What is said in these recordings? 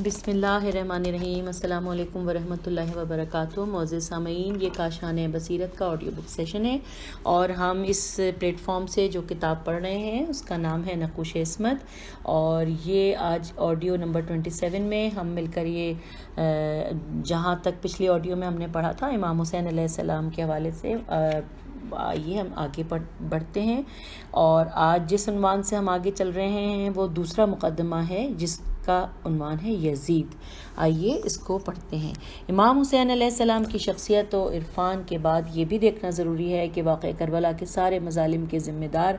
بسم اللہ الرحمن الرحیم۔ السلام علیکم ورحمۃ اللہ وبرکاتہ۔ معزز سامعین، یہ کاشان بصیرت کا آڈیو بک سیشن ہے اور ہم اس پلیٹ فارم سے جو کتاب پڑھ رہے ہیں اس کا نام ہے نقوش عصمت، اور یہ آج آڈیو نمبر 27 میں ہم مل کر یہ جہاں تک پچھلی آڈیو میں ہم نے پڑھا تھا امام حسین علیہ السلام کے حوالے سے، آئیے ہم آگے بڑھتے ہیں۔ اور آج جس عنوان سے ہم آگے چل رہے ہیں وہ دوسرا مقدمہ ہے جس کا عنوان ہے یزید۔ آئیے اس کو پڑھتے ہیں۔ امام حسین علیہ السلام کی شخصیت و عرفان کے بعد یہ بھی دیکھنا ضروری ہے کہ واقعہ کربلا کے سارے مظالم کے ذمہ دار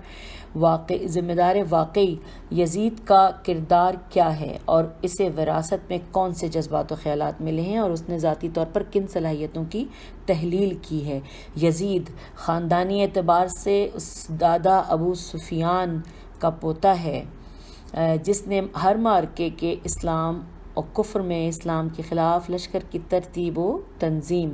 واقعی یزید کا کردار کیا ہے، اور اسے وراثت میں کون سے جذبات و خیالات ملے ہیں، اور اس نے ذاتی طور پر کن صلاحیتوں کی تحلیل کی ہے۔ یزید خاندانی اعتبار سے اس دادا ابو سفیان کا پوتا ہے جس نے ہر معرکے کے اسلام اور کفر میں اسلام کے خلاف لشکر کی ترتیب و تنظیم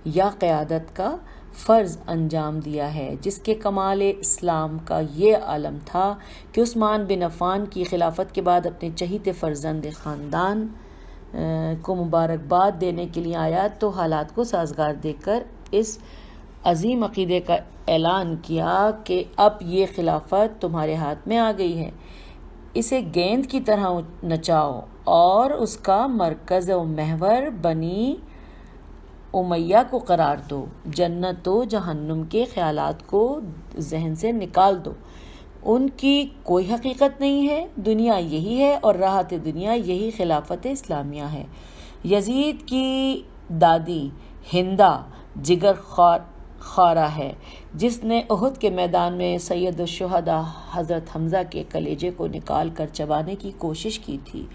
یا قیادت کا فرض انجام دیا ہے، جس کے کمال اسلام کا یہ عالم تھا کہ عثمان بن عفان کی خلافت کے بعد اپنے چہیتے فرزند خاندان کو مبارکباد دینے کے لیے آیا تو حالات کو سازگار دیکھ کر اس عظیم عقیدے کا اعلان کیا کہ اب یہ خلافت تمہارے ہاتھ میں آ گئی ہے، اسے گیند کی طرح نچاؤ اور اس کا مرکز و محور بنی امیہ کو قرار دو، جنت و جہنم کے خیالات کو ذہن سے نکال دو، ان کی کوئی حقیقت نہیں ہے، دنیا یہی ہے اور راحت دنیا یہی خلافت اسلامیہ ہے۔ یزید کی دادی ہندہ جگر خارہ ہے جس نے احد کے میدان میں سید الشہداء حضرت حمزہ کے کلیجے کو نکال کر چبانے کی کوشش کی تھی،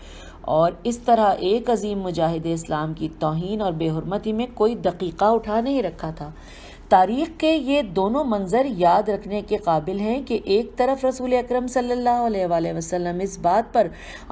اور اس طرح ایک عظیم مجاہد اسلام کی توہین اور بے حرمتی میں کوئی دقیقہ اٹھا نہیں رکھا تھا۔ تاریخ کے یہ دونوں منظر یاد رکھنے کے قابل ہیں کہ ایک طرف رسول اکرم صلی اللہ علیہ وآلہ وسلم اس بات پر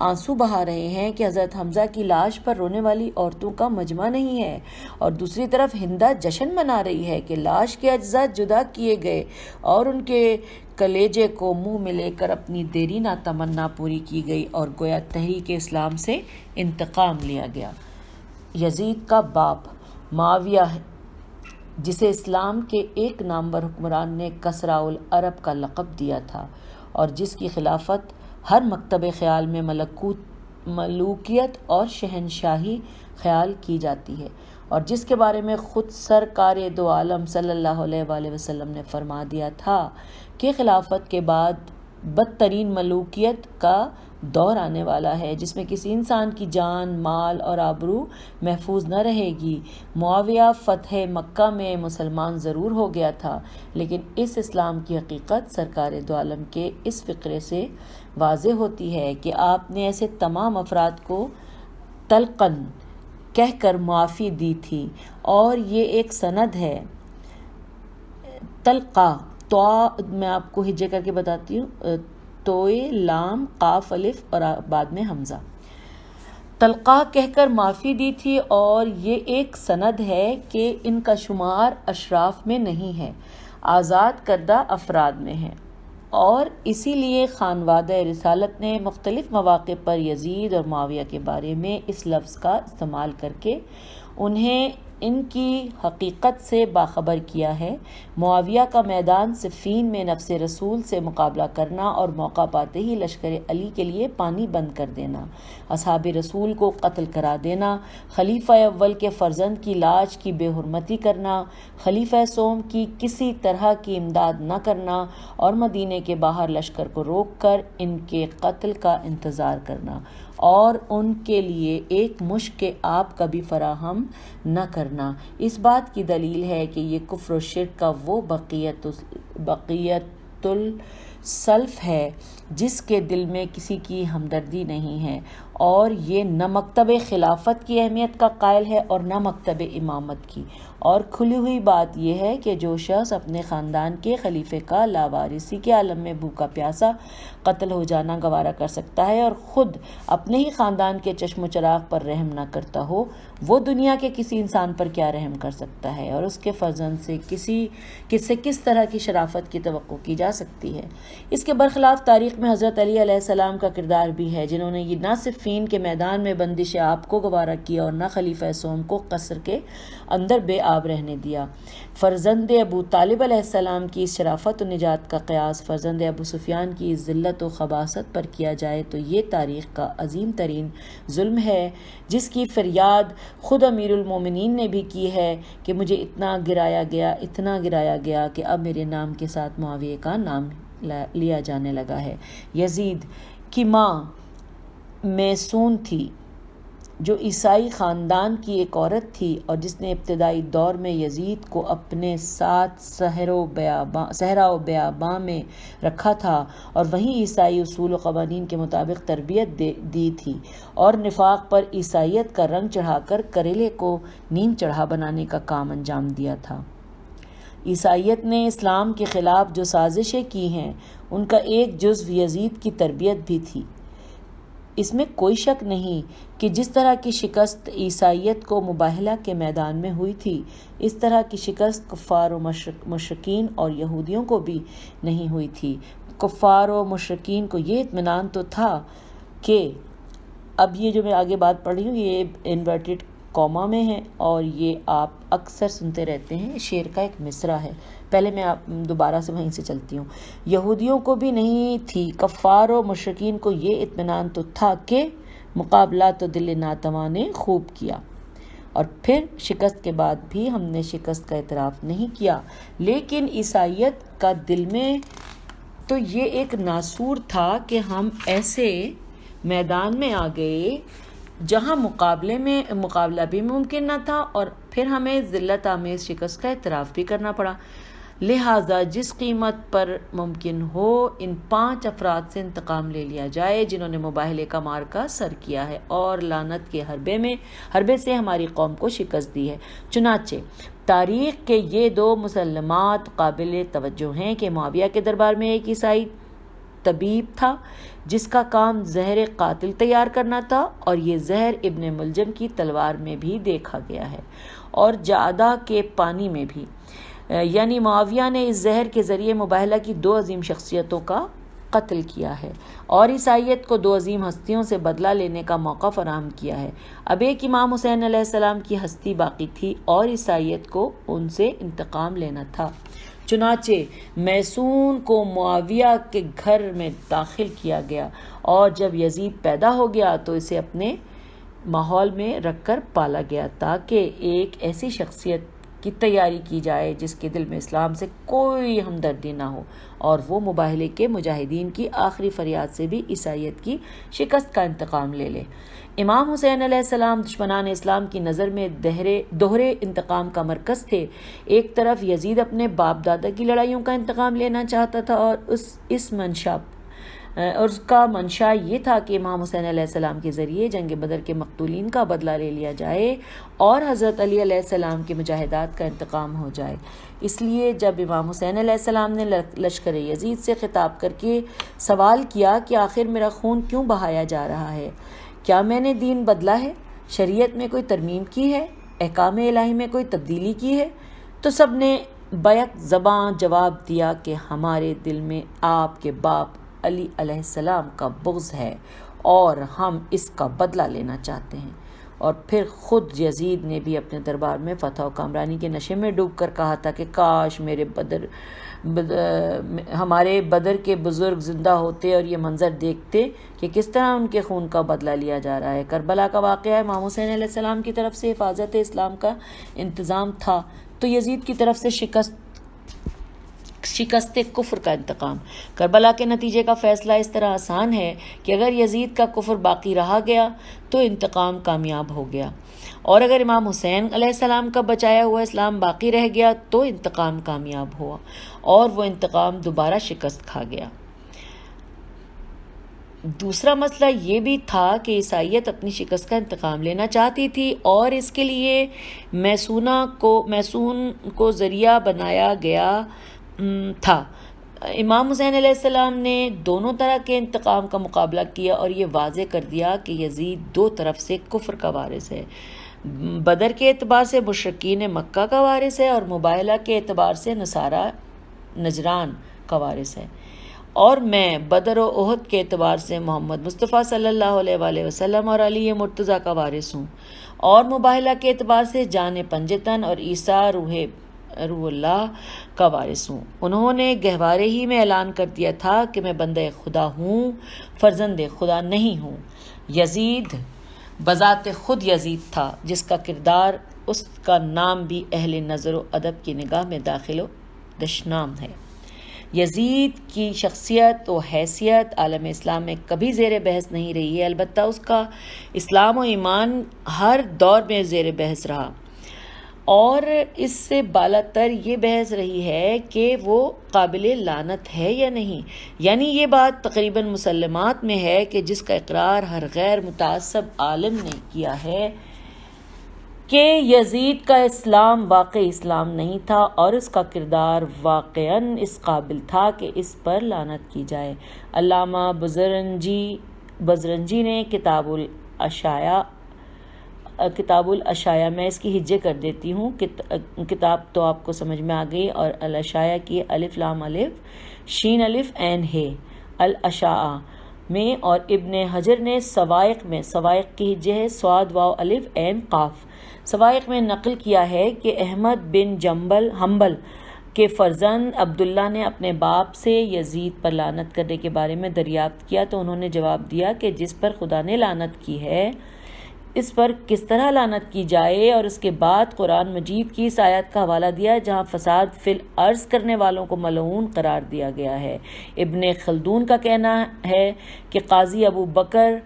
آنسو بہا رہے ہیں کہ حضرت حمزہ کی لاش پر رونے والی عورتوں کا مجمع نہیں ہے، اور دوسری طرف ہندہ جشن منا رہی ہے کہ لاش کے اجزاء جدا کیے گئے اور ان کے کلیجے کو منہ میں لے کر اپنی دیرینہ تمنا پوری کی گئی، اور گویا تحریک اسلام سے انتقام لیا گیا۔ یزید کا باپ معاویہ جسے اسلام کے ایک نامور حکمران نے کسریٰ العرب کا لقب دیا تھا، اور جس کی خلافت ہر مکتب خیال میں ملوکیت اور شہنشاہی خیال کی جاتی ہے، اور جس کے بارے میں خود سرکار دو عالم صلی اللہ علیہ وآلہ وسلم نے فرما دیا تھا کہ خلافت کے بعد بدترین ملوکیت کا دور آنے والا ہے جس میں کسی انسان کی جان، مال اور آبرو محفوظ نہ رہے گی۔ معاویہ فتح مکہ میں مسلمان ضرور ہو گیا تھا، لیکن اس اسلام کی حقیقت سرکار دو عالم کے اس فقرے سے واضح ہوتی ہے کہ آپ نے ایسے تمام افراد کو تلقن کہہ کر معافی دی تھی، اور یہ ایک سند ہے۔ تلقا تو میں آپ کو ہجے کر کے بتاتی ہوں، توئے لام قاف الف اور بعد میں حمزہ، تلقا کہہ کر معافی دی تھی، اور یہ ایک سند ہے کہ ان کا شمار اشراف میں نہیں ہے، آزاد کردہ افراد میں ہے، اور اسی لیے خانوادہ رسالت نے مختلف مواقع پر یزید اور معاویہ کے بارے میں اس لفظ کا استعمال کر کے انہیں ان کی حقیقت سے باخبر کیا ہے۔ معاویہ کا میدان صفین میں نفس رسول سے مقابلہ کرنا اور موقع پاتے ہی لشکر علی کے لیے پانی بند کر دینا، اصحاب رسول کو قتل کرا دینا، خلیفہ اول کے فرزند کی لاش کی بے حرمتی کرنا، خلیفہ سوم کی کسی طرح کی امداد نہ کرنا، اور مدینے کے باہر لشکر کو روک کر ان کے قتل کا انتظار کرنا، اور ان کے لیے ایک مشک آب کا بھی فراہم نہ کرنا، اس بات کی دلیل ہے کہ یہ کفر و شرک کا وہ بقیت السلف ہے جس کے دل میں کسی کی ہمدردی نہیں ہے، اور یہ نہ مکتب خلافت کی اہمیت کا قائل ہے اور نہ مکتب امامت کی، اور کھلی ہوئی بات یہ ہے کہ جو شخص اپنے خاندان کے خلیفے کا لاوارثی کے عالم میں بھوکا پیاسا قتل ہو جانا گوارا کر سکتا ہے اور خود اپنے ہی خاندان کے چشم و چراغ پر رحم نہ کرتا ہو، وہ دنیا کے کسی انسان پر کیا رحم کر سکتا ہے اور اس کے فرزند سے کس طرح کی شرافت کی توقع کی جا سکتی ہے۔ اس کے برخلاف تاریخ میں حضرت علی علیہ السلام کا کردار بھی ہے، جنہوں نے یہ نہ صرف فین کے میدان میں بندش آپ کو گوارا کیا اور نہ خلیفہ سوم کو قصر کے اندر بے آب رہنے دیا۔ فرزند ابو طالب علیہ السلام کی اس شرافت و نجات کا قیاس فرزند ابو سفیان کی اس ذلت و خباثت پر کیا جائے تو یہ تاریخ کا عظیم ترین ظلم ہے، جس کی فریاد خود امیر المومنین نے بھی کی ہے کہ مجھے اتنا گرایا گیا کہ اب میرے نام کے ساتھ معاویہ کا نام لیا جانے لگا ہے۔ یزید کی ماں میسون تھی، جو عیسائی خاندان کی ایک عورت تھی اور جس نے ابتدائی دور میں یزید کو اپنے ساتھ صحرا و بیاباں میں رکھا تھا اور وہیں عیسائی اصول و قوانین کے مطابق تربیت دی تھی اور نفاق پر عیسائیت کا رنگ چڑھا کر کریلے کو نیم چڑھا بنانے کا کام انجام دیا تھا۔ عیسائیت نے اسلام کے خلاف جو سازشیں کی ہیں ان کا ایک جزو یزید کی تربیت بھی تھی۔ اس میں کوئی شک نہیں کہ جس طرح کی شکست عیسائیت کو مباہلہ کے میدان میں ہوئی تھی، اس طرح کی شکست کفار و مشرکین اور یہودیوں کو بھی نہیں ہوئی تھی۔ کفار و مشرکین کو یہ اطمینان تو تھا کہ اب یہ جو میں آگے بات پڑھ رہی ہوں یہ انورٹڈ کوما میں ہے اور یہ آپ اکثر سنتے رہتے ہیں، شعر کا ایک مصرع ہے۔ پہلے میں دوبارہ سے وہیں سے چلتی ہوں۔ یہودیوں کو بھی نہیں تھی، کفار و مشرکین کو یہ اطمینان تو تھا کہ مقابلہ تو دل ناتواں نے خوب کیا، اور پھر شکست کے بعد بھی ہم نے شکست کا اعتراف نہیں کیا، لیکن عیسائیت کا دل میں تو یہ ایک ناسور تھا کہ ہم ایسے میدان میں آ گئے جہاں مقابلہ بھی ممکن نہ تھا اور پھر ہمیں ذلت آمیز شکست کا اعتراف بھی کرنا پڑا۔ لہٰذا جس قیمت پر ممکن ہو ان 5 افراد سے انتقام لے لیا جائے جنہوں نے مباہلے کا مارکا سر کیا ہے اور لعنت کے حربے سے ہماری قوم کو شکست دی ہے۔ چنانچہ تاریخ کے یہ 2 مسلمات قابل توجہ ہیں کہ معاویہ کے دربار میں ایک عیسائی طبیب تھا جس کا کام زہر قاتل تیار کرنا تھا، اور یہ زہر ابن ملجم کی تلوار میں بھی دیکھا گیا ہے اور جعدہ کے پانی میں بھی، یعنی معاویہ نے اس زہر کے ذریعے مباہلہ کی 2 عظیم شخصیتوں کا قتل کیا ہے اور عیسائیت کو 2 عظیم ہستیوں سے بدلہ لینے کا موقع فراہم کیا ہے۔ اب ایک امام حسین علیہ السلام کی ہستی باقی تھی اور عیسائیت کو ان سے انتقام لینا تھا۔ چنانچہ میسون کو معاویہ کے گھر میں داخل کیا گیا اور جب یزید پیدا ہو گیا تو اسے اپنے ماحول میں رکھ کر پالا گیا تاکہ ایک ایسی شخصیت کی تیاری کی جائے جس کے دل میں اسلام سے کوئی ہمدردی نہ ہو اور وہ مباہلے کے مجاہدین کی آخری فریاد سے بھی عیسائیت کی شکست کا انتقام لے لے۔ امام حسین علیہ السلام دشمنان اسلام کی نظر میں دوہرے انتقام کا مرکز تھے۔ ایک طرف یزید اپنے باپ دادا کی لڑائیوں کا انتقام لینا چاہتا تھا اور اس کا منشا یہ تھا کہ امام حسین علیہ السلام کے ذریعے جنگ بدر کے مقتولین کا بدلہ لے لیا جائے اور حضرت علی علیہ السلام کے مجاہدات کا انتقام ہو جائے۔ اس لیے جب امام حسین علیہ السلام نے لشکر یزید سے خطاب کر کے سوال کیا کہ آخر میرا خون کیوں بہایا جا رہا ہے، کیا میں نے دین بدلا ہے، شریعت میں کوئی ترمیم کی ہے، احکام الہی میں کوئی تبدیلی کی ہے، تو سب نے بیک زبان جواب دیا کہ ہمارے دل میں آپ کے باپ علی علیہ السلام کا بغض ہے اور ہم اس کا بدلہ لینا چاہتے ہیں۔ اور پھر خود یزید نے بھی اپنے دربار میں فتح و کامرانی کے نشے میں ڈوب کر کہا تھا کہ کاش ہمارے بدر کے بزرگ زندہ ہوتے اور یہ منظر دیکھتے کہ کس طرح ان کے خون کا بدلہ لیا جا رہا ہے۔ کربلا کا واقعہ امام حسین علیہ السلام کی طرف سے حفاظت اسلام کا انتظام تھا تو یزید کی طرف سے شکست کفر کا انتقام۔ کربلا کے نتیجے کا فیصلہ اس طرح آسان ہے کہ اگر یزید کا کفر باقی رہا گیا تو انتقام کامیاب ہو گیا، اور اگر امام حسین علیہ السلام کا بچایا ہوا اسلام باقی رہ گیا تو انتقام کامیاب ہوا اور وہ انتقام دوبارہ شکست کھا گیا۔ دوسرا مسئلہ یہ بھی تھا کہ عیسائیت اپنی شکست کا انتقام لینا چاہتی تھی اور اس کے لیے میسون کو ذریعہ بنایا گیا تھا۔ امام حسین علیہ السلام نے دونوں طرح کے انتقام کا مقابلہ کیا اور یہ واضح کر دیا کہ یزید دو طرف سے کفر کا وارث ہے، بدر کے اعتبار سے مشرکین مکہ کا وارث ہے اور مباہلہ کے اعتبار سے نصارہ نجران کا وارث ہے، اور میں بدر و احد کے اعتبار سے محمد مصطفیٰ صلی اللہ علیہ وآلہ وسلم اور علی مرتضیٰ کا وارث ہوں، اور مباہلہ کے اعتبار سے جان پنجتن اور عیسیٰ روح اللہ کا وارث ہوں۔ انہوں نے گہوارے ہی میں اعلان کر دیا تھا کہ میں بندہ خدا ہوں، فرزند خدا نہیں ہوں۔ یزید بذات خود یزید تھا، جس کا کردار، اس کا نام بھی اہل نظر و ادب کی نگاہ میں داخل و دشنام ہے۔ یزید کی شخصیت و حیثیت عالم اسلام میں کبھی زیر بحث نہیں رہی ہے، البتہ اس کا اسلام و ایمان ہر دور میں زیر بحث رہا، اور اس سے بالاتر یہ بحث رہی ہے کہ وہ قابل لعنت ہے یا نہیں۔ یعنی یہ بات تقریباً مسلمات میں ہے کہ جس کا اقرار ہر غیر متعصب عالم نے کیا ہے کہ یزید کا اسلام واقعی اسلام نہیں تھا اور اس کا کردار واقعاً اس قابل تھا کہ اس پر لعنت کی جائے۔ علامہ بزرنجی نے کتاب الاشاعہ میں اس کی ہجے کر دیتی ہوں، کتاب تو آپ کو سمجھ میں آ گئی، اور الاشاعہ کی الف لام الف شین الف عین ہے الاشاعہ میں، اور ابن حجر نے سوائق کی ہجے ہے صاد واو الف عین قاف۔ سوائق میں نقل کیا ہے کہ احمد بن حنبل کے فرزند عبداللہ نے اپنے باپ سے یزید پر لعنت کرنے کے بارے میں دریافت کیا تو انہوں نے جواب دیا کہ جس پر خدا نے لعنت کی ہے اس پر کس طرح لعنت کی جائے، اور اس کے بعد قرآن مجید کی اس آیت کا حوالہ دیا جہاں فساد فی الارض کرنے والوں کو ملعون قرار دیا گیا ہے۔ ابن خلدون کا کہنا ہے کہ قاضی ابو بکر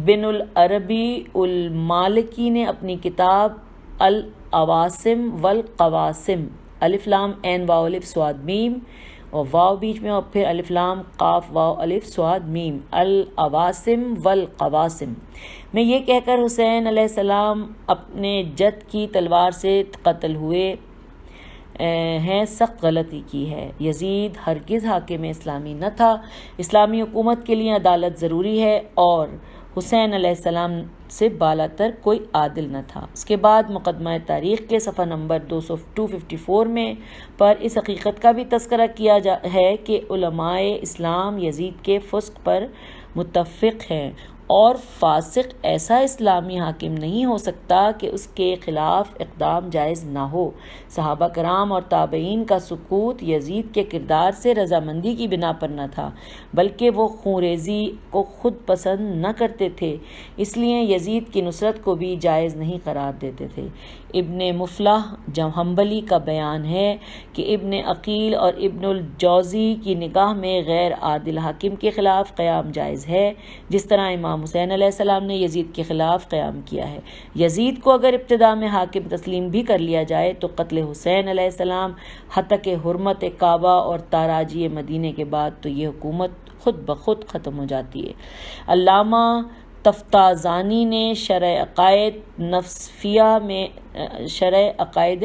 بن العربی المالکی نے اپنی کتاب العواصم والقواسم الف لام عین واو الف صاد میم اور واو بیچ میں اور پھر الف لام قاف واو الف صاد میم العواصم والقواسم میں یہ کہہ کر حسین علیہ السلام اپنے جد کی تلوار سے قتل ہوئے ہیں سخت غلطی کی ہے۔ یزید ہرگز حاکم اسلامی نہ تھا، اسلامی حکومت کے لیے عدالت ضروری ہے اور حسین علیہ السلام سے بالاتر کوئی عادل نہ تھا۔ اس کے بعد مقدمہ تاریخ کے صفحہ نمبر 254 میں پر اس حقیقت کا بھی تذکرہ کیا ہے کہ علماء اسلام یزید کے فسق پر متفق ہیں اور فاسق ایسا اسلامی حاکم نہیں ہو سکتا کہ اس کے خلاف اقدام جائز نہ ہو۔ صحابہ کرام اور تابعین کا سکوت یزید کے کردار سے رضامندی کی بنا پر نہ تھا، بلکہ وہ خونریزی کو خود پسند نہ کرتے تھے، اس لیے یزید کی نصرت کو بھی جائز نہیں قرار دیتے تھے۔ ابن مفلح حنبلی کا بیان ہے کہ ابن عقیل اور ابن الجوزی کی نگاہ میں غیر عادل حاکم کے خلاف قیام جائز ہے، جس طرح امام حسین علیہ السلام نے یزید کے خلاف قیام کیا ہے۔ یزید کو اگر ابتدا میں حاکم تسلیم بھی کر لیا جائے تو قتل حسین علیہ السلام، ہتک حرمت کعبہ اور تاراجی مدینے کے بعد تو یہ حکومت خود بخود ختم ہو جاتی ہے۔ علامہ تفتازانی نے شرح عقائد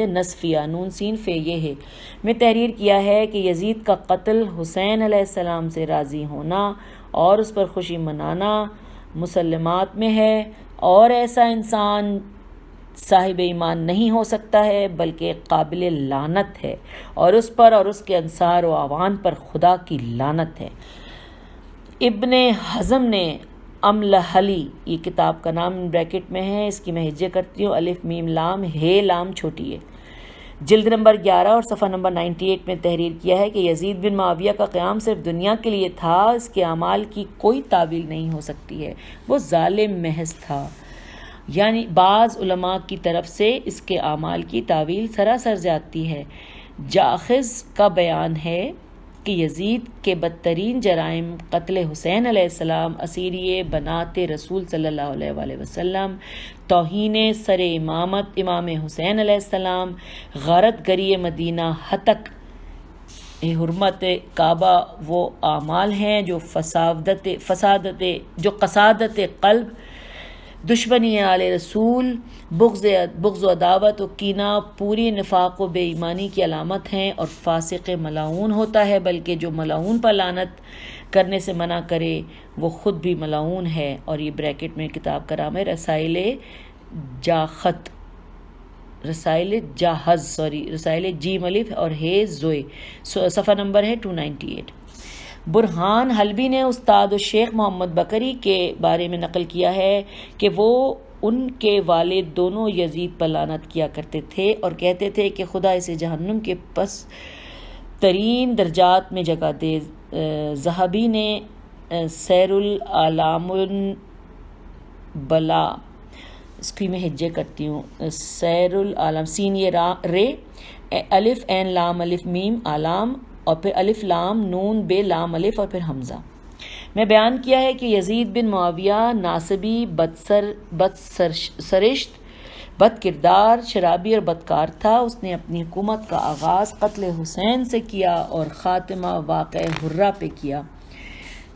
نصفیہ نون سین فے یہ ہے میں تحریر کیا ہے کہ یزید کا قتل حسین علیہ السلام سے راضی ہونا اور اس پر خوشی منانا مسلمات میں ہے، اور ایسا انسان صاحب ایمان نہیں ہو سکتا ہے بلکہ قابل لعنت ہے، اور اس پر اور اس کے انصار و اعوان پر خدا کی لعنت ہے۔ ابن حزم نے املحلی، یہ کتاب کا نام بریکٹ میں ہے، اس کی میں ہجے کرتی ہوں، الف میم لام ہے لام چھوٹی ہے، جلد نمبر 11 اور صفحہ نمبر 98 میں تحریر کیا ہے کہ یزید بن معاویہ کا قیام صرف دنیا کے لیے تھا، اس کے اعمال کی کوئی تعویل نہیں ہو سکتی ہے، وہ ظالم محض تھا۔ یعنی بعض علماء کی طرف سے اس کے اعمال کی تعویل سراسر زیادتی ہے۔ جاخذ کا بیان ہے کہ یزید کے بدترین جرائم قتل حسین علیہ السلام، اسیری بنات رسول صلی اللہ علیہ وآلہ وسلم، توہین سر امامت امام حسین علیہ السلام، غارت گری مدینہ، ہتک حرمت کعبہ وہ اعمال ہیں جو قصادت قلب، دشمنی آل رسول، بغض و عداوت و کینہ پوری نفاق و بے ایمانی کی علامت ہیں، اور فاسق ملعون ہوتا ہے، بلکہ جو ملعون پر لعنت کرنے سے منع کرے وہ خود بھی ملعون ہے۔ اور یہ بریکٹ میں کتاب کا نام ہے رسائل جیم الف اور ہیز زوئے، صفحہ نمبر ہے 298۔ برہان حلبی نے استاد و شیخ محمد بکری کے بارے میں نقل کیا ہے کہ وہ ان کے والد دونوں یزید پر لعنت کیا کرتے تھے اور کہتے تھے کہ خدا اسے جہنم کے پس ترین درجات میں جگہ دے۔ ذہبی نے سیر العالم بلا، اس کی میں ہجے کرتی ہوں، سیر العالم سین یہ رے، الف این لام الف میم عالم، اور پھر الف لام نون بے لام الف اور پھر حمزہ میں بیان کیا ہے کہ یزید بن معاویہ ناصبی، بد سرشت، بد کردار، شرابی اور بدکار تھا۔ اس نے اپنی حکومت کا آغاز قتل حسین سے کیا اور خاتمہ واقع حرہ پہ کیا۔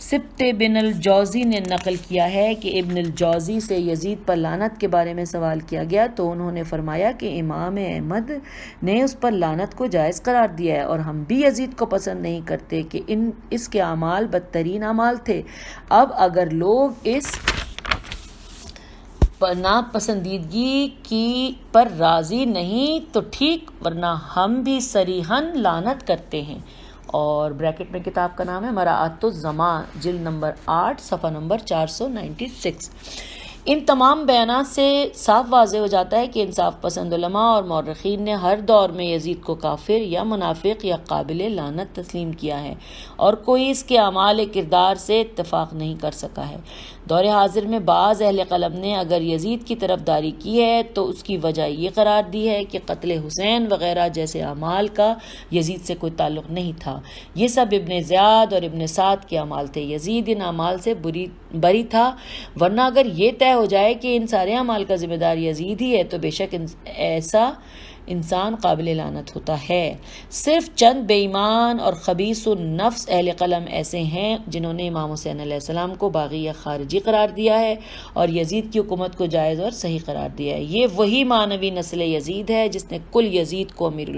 سبت بن الجوزی نے نقل کیا ہے کہ ابن الجوزی سے یزید پر لعنت کے بارے میں سوال کیا گیا تو انہوں نے فرمایا کہ امام احمد نے اس پر لعنت کو جائز قرار دیا ہے، اور ہم بھی یزید کو پسند نہیں کرتے کہ اس کے اعمال بدترین اعمال تھے۔ اب اگر لوگ اس ناپسندیدگی کی پر راضی نہیں تو ٹھیک، ورنہ ہم بھی صریحاً لعنت کرتے ہیں۔ اور بریکٹ میں کتاب کا نام ہے مراعات الزمان، جلد نمبر 8، صفحہ نمبر 496۔ ان تمام بیانات سے صاف واضح ہو جاتا ہے کہ انصاف پسند علماء اور مورخین نے ہر دور میں یزید کو کافر یا منافق یا قابل لعنت تسلیم کیا ہے، اور کوئی اس کے اعمال کردار سے اتفاق نہیں کر سکا ہے۔ دور حاضر میں بعض اہل قلم نے اگر یزید کی طرفداری کی ہے تو اس کی وجہ یہ قرار دی ہے کہ قتل حسین وغیرہ جیسے اعمال کا یزید سے کوئی تعلق نہیں تھا، یہ سب ابن زیاد اور ابن سعد کے اعمال تھے۔ یزید ان اعمال سے بری تھا، ورنہ اگر یہ طے ہو جائے کہ ان سارے اعمال کا ذمہ دار یزید ہی ہے تو بے شک ایسا انسان قابل لعنت ہوتا ہے۔ صرف چند بے ایمان اور خبیث النفس اہل قلم ایسے ہیں جنہوں نے امام حسین علیہ السلام کو باغی یا خارجی قرار دیا ہے اور یزید کی حکومت کو جائز اور صحیح قرار دیا ہے۔ یہ وہی معنوی نسل یزید ہے جس نے کل یزید کو امیر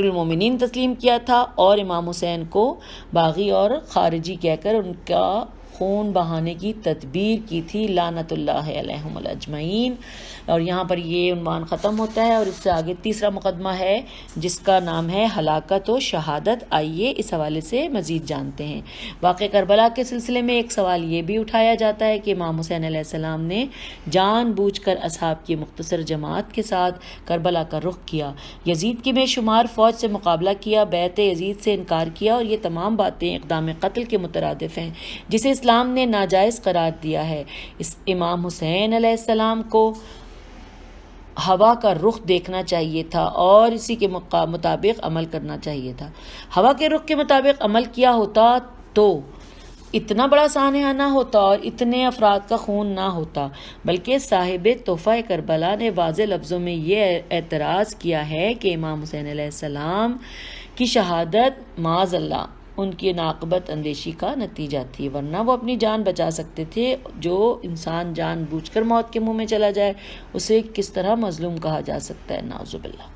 المومنین تسلیم کیا تھا اور امام حسین کو باغی اور خارجی کہہ کر ان کا خون بہانے کی تدبیر کی تھی، لعنت اللہ علیہم اجمعین۔ اور یہاں پر یہ عنوان ختم ہوتا ہے اور اس سے آگے تیسرا مقدمہ ہے جس کا نام ہے ہلاکت و شہادت۔ آئیے اس حوالے سے مزید جانتے ہیں۔ واقع کربلا کے سلسلے میں ایک سوال یہ بھی اٹھایا جاتا ہے کہ امام حسین علیہ السلام نے جان بوجھ کر اصحاب کی مختصر جماعت کے ساتھ کربلا کا رخ کیا، یزید کی بے شمار فوج سے مقابلہ کیا، بیعت یزید سے انکار کیا، اور یہ تمام باتیں اقدام قتل کے مترادف ہیں جسے اسلام نے ناجائز قرار دیا ہے۔ اس امام حسین علیہ السلام کو ہوا کا رخ دیکھنا چاہیے تھا اور اسی کے مطابق عمل کرنا چاہیے تھا۔ ہوا کے رخ کے مطابق عمل کیا ہوتا تو اتنا بڑا سانحہ نہ ہوتا اور اتنے افراد کا خون نہ ہوتا، بلکہ صاحب تحفہ کربلا نے واضح لفظوں میں یہ اعتراض کیا ہے کہ امام حسین علیہ السلام کی شہادت معاذ اللہ ان کی ناقبت اندیشی کا نتیجہ تھی، ورنہ وہ اپنی جان بچا سکتے تھے۔ جو انسان جان بوجھ کر موت کے منہ میں چلا جائے اسے کس طرح مظلوم کہا جا سکتا ہے؟ نعوذ باللہ۔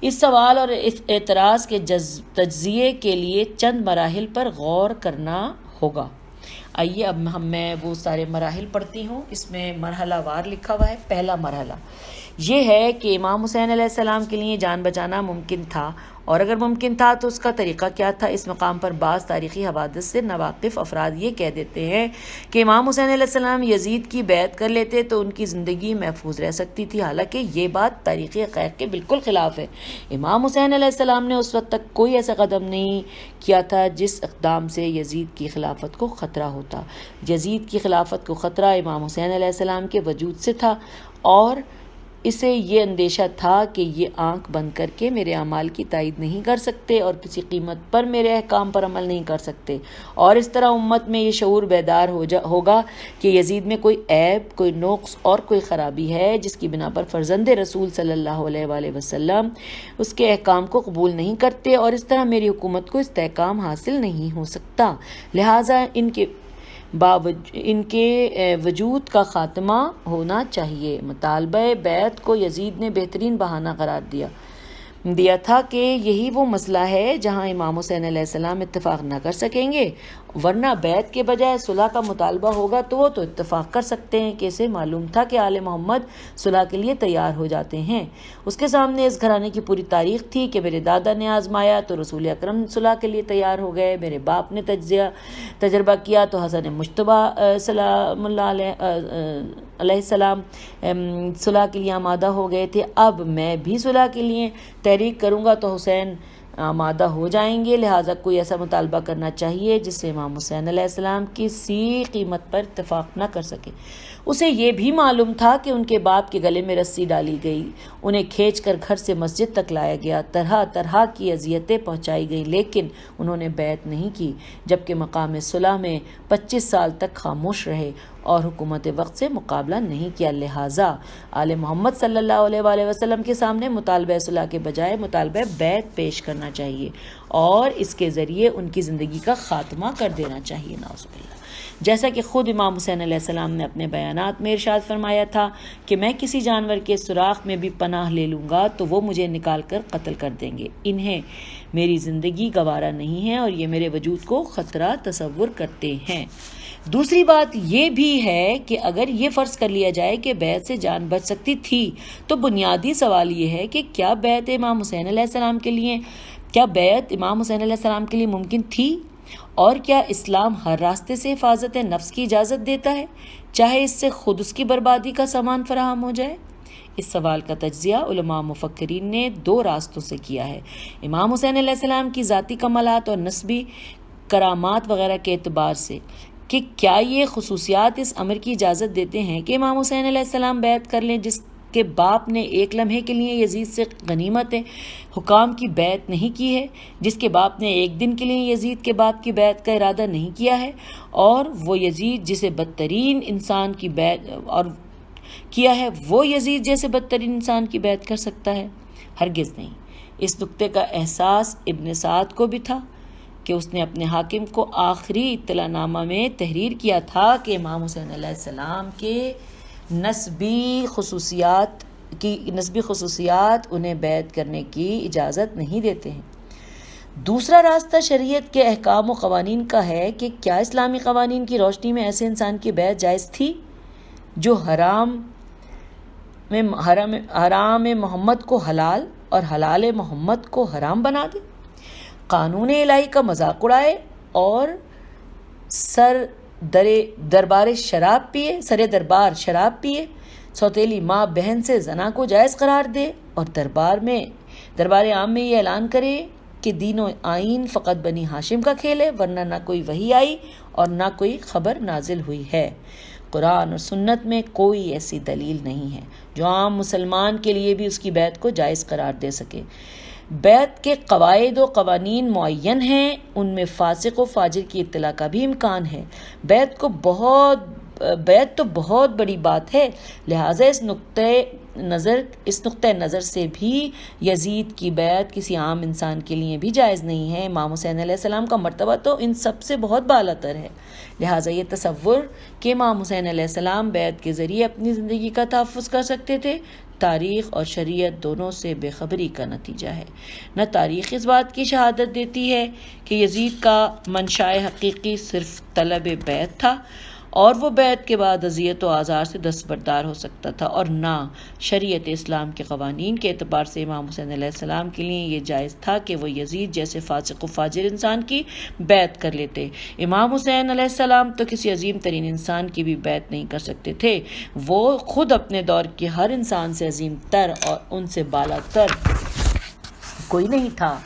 اس سوال اور اس اعتراض کے تجزیے کے لیے چند مراحل پر غور کرنا ہوگا۔ آئیے اب میں وہ سارے مراحل پڑھتی ہوں، اس میں مرحلہ وار لکھا ہوا ہے۔ پہلا مرحلہ یہ ہے کہ امام حسین علیہ السلام کے لیے جان بچانا ممکن تھا، اور اگر ممکن تھا تو اس کا طریقہ کیا تھا؟ اس مقام پر بعض تاریخی حوادث سے ناواقف افراد یہ کہہ دیتے ہیں کہ امام حسین علیہ السلام یزید کی بیعت کر لیتے تو ان کی زندگی محفوظ رہ سکتی تھی، حالانکہ یہ بات تاریخی حقائق کے بالکل خلاف ہے۔ امام حسین علیہ السلام نے اس وقت تک کوئی ایسا قدم نہیں کیا تھا جس اقدام سے یزید کی خلافت کو خطرہ ہوتا۔ یزید کی خلافت کو خطرہ امام حسین علیہ السلام کے وجود سے تھا، اور اسے یہ اندیشہ تھا کہ یہ آنکھ بند کر کے میرے اعمال کی تائید نہیں کر سکتے اور کسی قیمت پر میرے احکام پر عمل نہیں کر سکتے، اور اس طرح امت میں یہ شعور بیدار ہوگا کہ یزید میں کوئی عیب، کوئی نقص اور کوئی خرابی ہے جس کی بنا پر فرزند رسول صلی اللہ علیہ وآلہ وسلم اس کے احکام کو قبول نہیں کرتے، اور اس طرح میری حکومت کو استحکام حاصل نہیں ہو سکتا۔ لہٰذا ان کے وجود کا خاتمہ ہونا چاہیے۔ مطالبہ بیعت کو یزید نے بہترین بہانہ قرار دیا تھا کہ یہی وہ مسئلہ ہے جہاں امام حسین علیہ السلام اتفاق نہ کر سکیں گے، ورنہ بیعت کے بجائے صلح کا مطالبہ ہوگا تو وہ تو اتفاق کر سکتے ہیں کہ اسے معلوم تھا کہ آل محمد صلح کے لیے تیار ہو جاتے ہیں۔ اس کے سامنے اس گھرانے کی پوری تاریخ تھی کہ میرے دادا نے آزمایا تو رسول اکرم صلح کے لیے تیار ہو گئے، میرے باپ نے تجربہ کیا تو حسن مجتبیٰ سلام اللہ علیہ السلام صلح کے لیے آمادہ ہو گئے تھے، اب میں بھی صلح کے لیے تحریک کروں گا تو حسین آمادہ ہو جائیں گے، لہٰذا کوئی ایسا مطالبہ کرنا چاہیے جس سے امام حسین علیہ السلام کسی قیمت پر اتفاق نہ کر سکے۔ اسے یہ بھی معلوم تھا کہ ان کے باپ کے گلے میں رسی ڈالی گئی، انہیں کھینچ کر گھر سے مسجد تک لایا گیا، طرح طرح کی اذیتیں پہنچائی گئیں، لیکن انہوں نے بیعت نہیں کی، جبکہ مقام صلح میں 25 سال تک خاموش رہے اور حکومت وقت سے مقابلہ نہیں کیا۔ لہٰذا آل محمد صلی اللہ علیہ وآلہ وسلم کے سامنے مطالبہ صلح کے بجائے مطالبہ بیعت پیش کرنا چاہیے اور اس کے ذریعے ان کی زندگی کا خاتمہ کر دینا چاہیے، نعوذ باللہ۔ جیسا کہ خود امام حسین علیہ السلام نے اپنے بیانات میں ارشاد فرمایا تھا کہ میں کسی جانور کے سوراخ میں بھی پناہ لے لوں گا تو وہ مجھے نکال کر قتل کر دیں گے، انہیں میری زندگی گوارا نہیں ہے اور یہ میرے وجود کو خطرہ تصور کرتے ہیں۔ دوسری بات یہ بھی ہے کہ اگر یہ فرض کر لیا جائے کہ بیعت سے جان بچ سکتی تھی تو بنیادی سوال یہ ہے کہ کیا بیعت امام حسین علیہ السلام کے لیے ممکن تھی، اور کیا اسلام ہر راستے سے حفاظت نفس کی اجازت دیتا ہے، چاہے اس سے خود اس کی بربادی کا سامان فراہم ہو جائے؟ اس سوال کا تجزیہ علماء مفکرین نے 2 راستوں سے کیا ہے، امام حسین علیہ السلام کی ذاتی کمالات اور نسبی کرامات وغیرہ کے اعتبار سے کہ کیا یہ خصوصیات اس امر کی اجازت دیتے ہیں کہ امام حسین علیہ السلام بیعت کر لیں جس کے باپ نے ایک لمحے کے لیے یزید سے غنیمت حکام کی بیعت نہیں کی ہے، جس کے باپ نے ایک دن کے لیے یزید کے باپ کی بیعت کا ارادہ نہیں کیا ہے، اور وہ یزید جسے بدترین انسان کی بیعت اور کیا ہے وہ یزید جیسے بدترین انسان کی بیعت کر سکتا ہے؟ ہرگز نہیں۔ اس نقطے کا احساس ابن سعد کو بھی تھا کہ اس نے اپنے حاکم کو آخری اطلاع نامہ میں تحریر کیا تھا کہ امام حسین علیہ السلام کے نسبی خصوصیات انہیں بیعت کرنے کی اجازت نہیں دیتے ہیں۔ دوسرا راستہ شریعت کے احکام و قوانین کا ہے کہ کیا اسلامی قوانین کی روشنی میں ایسے انسان کی بیعت جائز تھی جو حرام محمد کو حلال اور حلال محمد کو حرام بنا دے، قانون الہی کا مذاق اڑائے اور سر دربار شراب پیے، سوتیلی ماں بہن سے زنا کو جائز قرار دے اور دربار عام میں یہ اعلان کرے کہ دین و آئین فقط بنی ہاشم کا کھیل ہے، ورنہ نہ کوئی وحی آئی اور نہ کوئی خبر نازل ہوئی ہے۔ قرآن اور سنت میں کوئی ایسی دلیل نہیں ہے جو عام مسلمان کے لیے بھی اس کی بیعت کو جائز قرار دے سکے۔ بیعت کے قواعد و قوانین معین ہیں، ان میں فاسق و فاجر کی اطلاع کا بھی امکان ہے۔ بیعت تو بہت بڑی بات ہے، لہٰذا اس نقطۂ نظر سے بھی یزید کی بیعت کسی عام انسان کے لیے بھی جائز نہیں ہے۔ امام حسین علیہ السلام کا مرتبہ تو ان سب سے بہت بالا تر ہے، لہٰذا یہ تصور کہ امام حسین علیہ السلام بیعت کے ذریعے اپنی زندگی کا تحفظ کر سکتے تھے، تاریخ اور شریعت دونوں سے بے خبری کا نتیجہ ہے۔ نہ تاریخ اس بات کی شہادت دیتی ہے کہ یزید کا منشاء حقیقی صرف طلب بیعت تھا اور وہ بیعت کے بعد اذیت و آزار سے دستبردار ہو سکتا تھا، اور نہ شریعت اسلام کے قوانین کے اعتبار سے امام حسین علیہ السلام کے لیے یہ جائز تھا کہ وہ یزید جیسے فاسق و فاجر انسان کی بیعت کر لیتے۔ امام حسین علیہ السلام تو کسی عظیم ترین انسان کی بھی بیعت نہیں کر سکتے تھے، وہ خود اپنے دور کے ہر انسان سے عظیم تر اور ان سے بالا تر کوئی نہیں تھا۔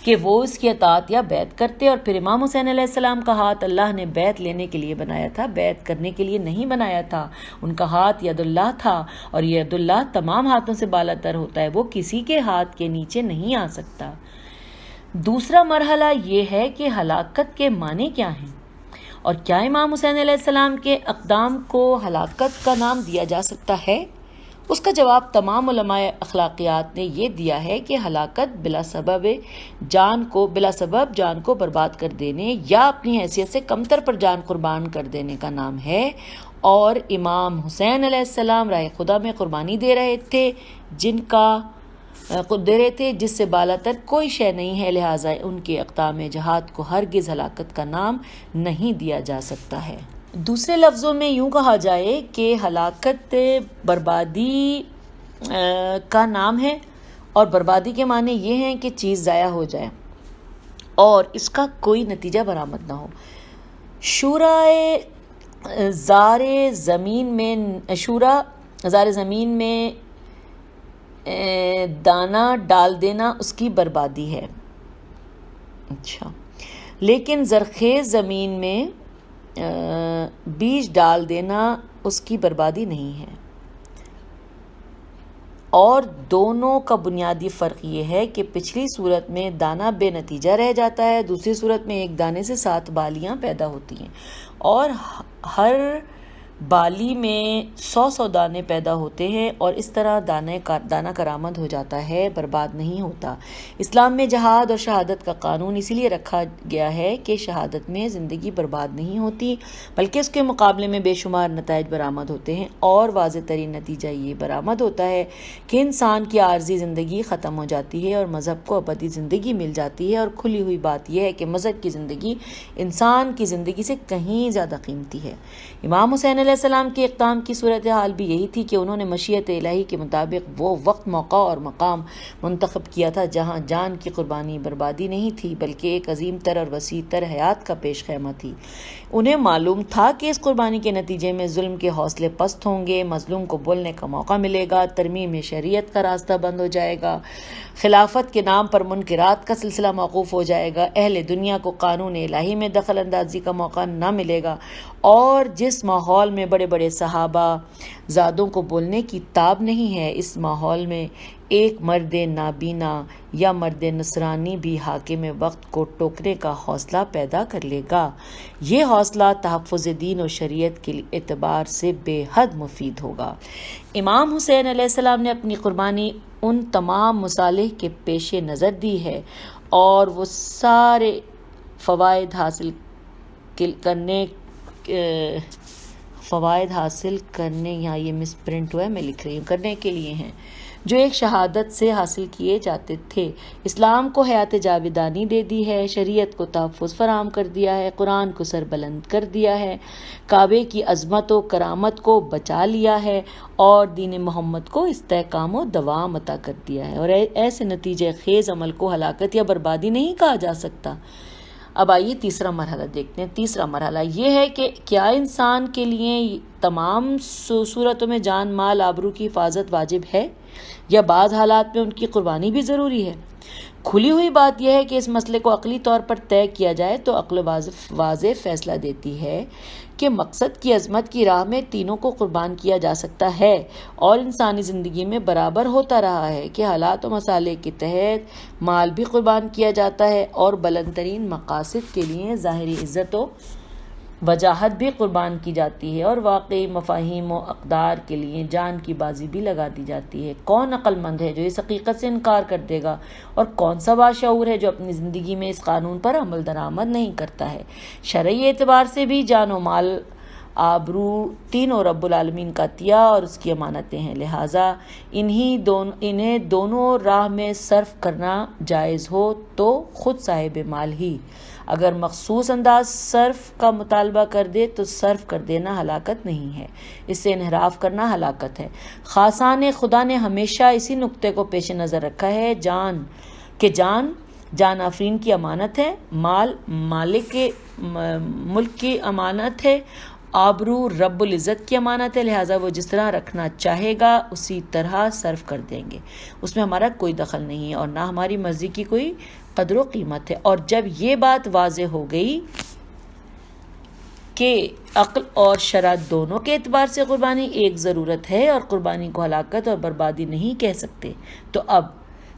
کہ وہ اس کی اطاعت یا بیعت کرتے، اور پھر امام حسین علیہ السلام کا ہاتھ اللہ نے بیعت لینے کے لیے بنایا تھا، بیعت کرنے کے لیے نہیں بنایا تھا۔ ان کا ہاتھ ید اللہ تھا، اور ید اللہ تمام ہاتھوں سے بالا تر ہوتا ہے، وہ کسی کے ہاتھ کے نیچے نہیں آ سکتا۔ دوسرا مرحلہ یہ ہے کہ ہلاکت کے معنی کیا ہیں، اور کیا امام حسین علیہ السلام کے اقدام کو ہلاکت کا نام دیا جا سکتا ہے؟ اس کا جواب تمام علماء اخلاقیات نے یہ دیا ہے کہ ہلاکت بلا سبب جان کو برباد کر دینے یا اپنی حیثیت سے کمتر پر جان قربان کر دینے کا نام ہے، اور امام حسین علیہ السلام راہ خدا میں قربانی دے رہے تھے جس سے بالا تر کوئی شے نہیں ہے، لہٰذا ان کے اقدام جہاد کو ہرگز ہلاکت کا نام نہیں دیا جا سکتا ہے۔ دوسرے لفظوں میں یوں کہا جائے کہ ہلاکت بربادی کا نام ہے، اور بربادی کے معنی یہ ہیں کہ چیز ضائع ہو جائے اور اس کا کوئی نتیجہ برآمد نہ ہو۔ شورائے زار زمین میں دانہ ڈال دینا اس کی بربادی ہے، اچھا، لیکن زرخیز زمین میں بیج ڈال دینا اس کی بربادی نہیں ہے۔ اور دونوں کا بنیادی فرق یہ ہے کہ پچھلی صورت میں دانہ بے نتیجہ رہ جاتا ہے، دوسری صورت میں ایک دانے سے 7 بالیاں پیدا ہوتی ہیں، اور ہر بالی میں 100 دانے پیدا ہوتے ہیں، اور اس طرح دانہ کرامد ہو جاتا ہے، برباد نہیں ہوتا۔ اسلام میں جہاد اور شہادت کا قانون اسی لیے رکھا گیا ہے کہ شہادت میں زندگی برباد نہیں ہوتی، بلکہ اس کے مقابلے میں بے شمار نتائج برآمد ہوتے ہیں، اور واضح ترین نتیجہ یہ برآمد ہوتا ہے کہ انسان کی عارضی زندگی ختم ہو جاتی ہے اور مذہب کو ابدی زندگی مل جاتی ہے۔ اور کھلی ہوئی بات یہ ہے کہ مذہب کی زندگی انسان کی زندگی سے کہیں زیادہ قیمتی ہے۔ امام حسین علیہ السلام کے اقدام کی صورتحال بھی یہی تھی کہ انہوں نے مشیت الہی کے مطابق وہ وقت، موقع اور مقام منتخب کیا تھا جہاں جان کی قربانی بربادی نہیں تھی، بلکہ ایک عظیم تر اور وسیع تر حیات کا پیش خیمہ تھی۔ انہیں معلوم تھا کہ اس قربانی کے نتیجے میں ظلم کے حوصلے پست ہوں گے، مظلوم کو بولنے کا موقع ملے گا، ترمیم شریعت کا راستہ بند ہو جائے گا، خلافت کے نام پر منکرات کا سلسلہ موقوف ہو جائے گا، اہل دنیا کو قانون الہی میں دخل اندازی کا موقع نہ ملے گا، اور جس ماحول میں بڑے بڑے صحابہ زادوں کو بولنے کی تاب نہیں ہے، اس ماحول میں ایک مرد نابینا یا مرد نصرانی بھی حاکم وقت کو ٹوکنے کا حوصلہ پیدا کر لے گا۔ یہ حوصلہ تحفظ دین و شریعت کے اعتبار سے بے حد مفید ہوگا۔ امام حسین علیہ السلام نے اپنی قربانی ان تمام مصالح کے پیش نظر دی ہے، اور وہ سارے فوائد حاصل کرنے یہاں یہ مس پرنٹ ہوا ہے، میں لکھ رہی ہوں، کرنے کے لیے ہیں جو ایک شہادت سے حاصل کیے جاتے تھے۔ اسلام کو حیات جاویدانی دے دی ہے، شریعت کو تحفظ فراہم کر دیا ہے، قرآن کو سربلند کر دیا ہے، کعبے کی عظمت و کرامت کو بچا لیا ہے، اور دین محمد کو استحکام و دوام عطا کر دیا ہے، اور ایسے نتیجہ خیز عمل کو ہلاکت یا بربادی نہیں کہا جا سکتا۔ اب آئیے تیسرا مرحلہ دیکھتے ہیں۔ تیسرا مرحلہ یہ ہے کہ کیا انسان کے لیے تمام صورتوں میں جان، مال، آبرو کی حفاظت واجب ہے، یا بعض حالات میں ان کی قربانی بھی ضروری ہے؟ کھلی ہوئی بات یہ ہے کہ اس مسئلے کو عقلی طور پر طے کیا جائے تو عقل واضح فیصلہ دیتی ہے کہ مقصد کی عظمت کی راہ میں تینوں کو قربان کیا جا سکتا ہے، اور انسانی زندگی میں برابر ہوتا رہا ہے کہ حالات و مسائل کے تحت مال بھی قربان کیا جاتا ہے، اور بلند ترین مقاصد کے لیے ظاہری عزت و وجاہت بھی قربان کی جاتی ہے، اور واقعی مفاہیم و اقدار کے لیے جان کی بازی بھی لگا دی جاتی ہے۔ کون عقل مند ہے جو اس حقیقت سے انکار کر دے گا، اور کون سا باشعور ہے جو اپنی زندگی میں اس قانون پر عمل درآمد نہیں کرتا ہے؟ شرعی اعتبار سے بھی جان و مال، آبرو تینوں رب العالمین کا عطیہ اور اس کی امانتیں ہیں، لہٰذا انہیں دونوں راہ میں صرف کرنا جائز ہو تو خود صاحب مال ہی اگر مخصوص انداز صرف کا مطالبہ کر دے تو صرف کر دینا ہلاکت نہیں ہے، اس سے انحراف کرنا ہلاکت ہے۔ خاصان خدا نے ہمیشہ اسی نقطے کو پیش نظر رکھا ہے کہ جان آفرین کی امانت ہے، مال مالک ملک کی امانت ہے، آبرو رب العزت کی امانت ہے، لہٰذا وہ جس طرح رکھنا چاہے گا اسی طرح صرف کر دیں گے، اس میں ہمارا کوئی دخل نہیں ہے، اور نہ ہماری مرضی کی کوئی قدر و قیمت ہے۔ اور جب یہ بات واضح ہو گئی کہ عقل اور شرع دونوں کے اعتبار سے قربانی ایک ضرورت ہے اور قربانی کو ہلاکت اور بربادی نہیں کہہ سکتے، تو اب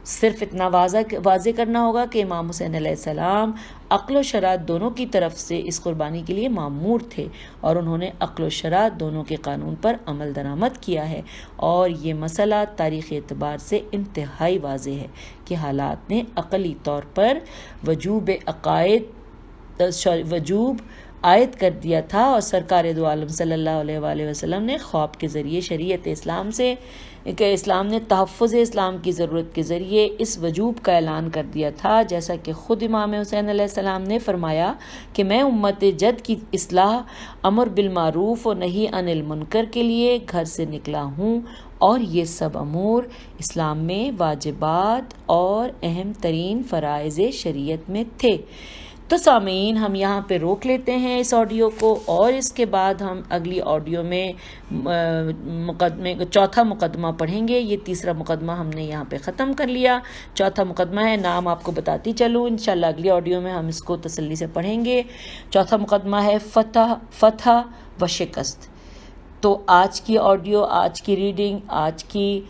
صرف اتنا واضح کرنا ہوگا کہ امام حسین علیہ السلام عقل و شرع دونوں کی طرف سے اس قربانی کے لیے مامور تھے، اور انہوں نے عقل و شرع دونوں کے قانون پر عمل درآمد کیا ہے۔ اور یہ مسئلہ تاریخی اعتبار سے انتہائی واضح ہے کہ حالات نے عقلی طور پر وجوب عائد کر دیا تھا، اور سرکار دو عالم صلی اللہ علیہ وآلہ وسلم نے خواب کے ذریعے شریعت اسلام سے کہ اسلام نے تحفظ اسلام کی ضرورت کے ذریعے اس وجوب کا اعلان کر دیا تھا، جیسا کہ خود امام حسین علیہ السلام نے فرمایا کہ میں امت جد کی اصلاح، امر بالمعروف و نہی عن المنکر کے لیے گھر سے نکلا ہوں، اور یہ سب امور اسلام میں واجبات اور اہم ترین فرائض شریعت میں تھے۔ تو سامعین، ہم یہاں پہ روک لیتے ہیں اس آڈیو کو، اور اس کے بعد ہم اگلی آڈیو میں چوتھا مقدمہ پڑھیں گے۔ یہ تیسرا مقدمہ ہم نے یہاں پہ ختم کر لیا، چوتھا مقدمہ ہے، نام آپ کو بتاتی چلوں، انشاءاللہ اگلی آڈیو میں ہم اس کو تسلی سے پڑھیں گے۔ چوتھا مقدمہ ہے فتح و شکست۔ تو آج کی آڈیو، آج کی ریڈنگ، آج کی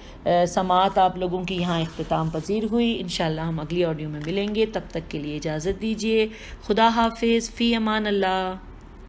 سماعت آپ لوگوں کی یہاں اختتام پذیر ہوئی۔ انشاءاللہ ہم اگلی آڈیو میں ملیں گے، تب تک کے لیے اجازت دیجیے۔ خدا حافظ، فی امان اللہ۔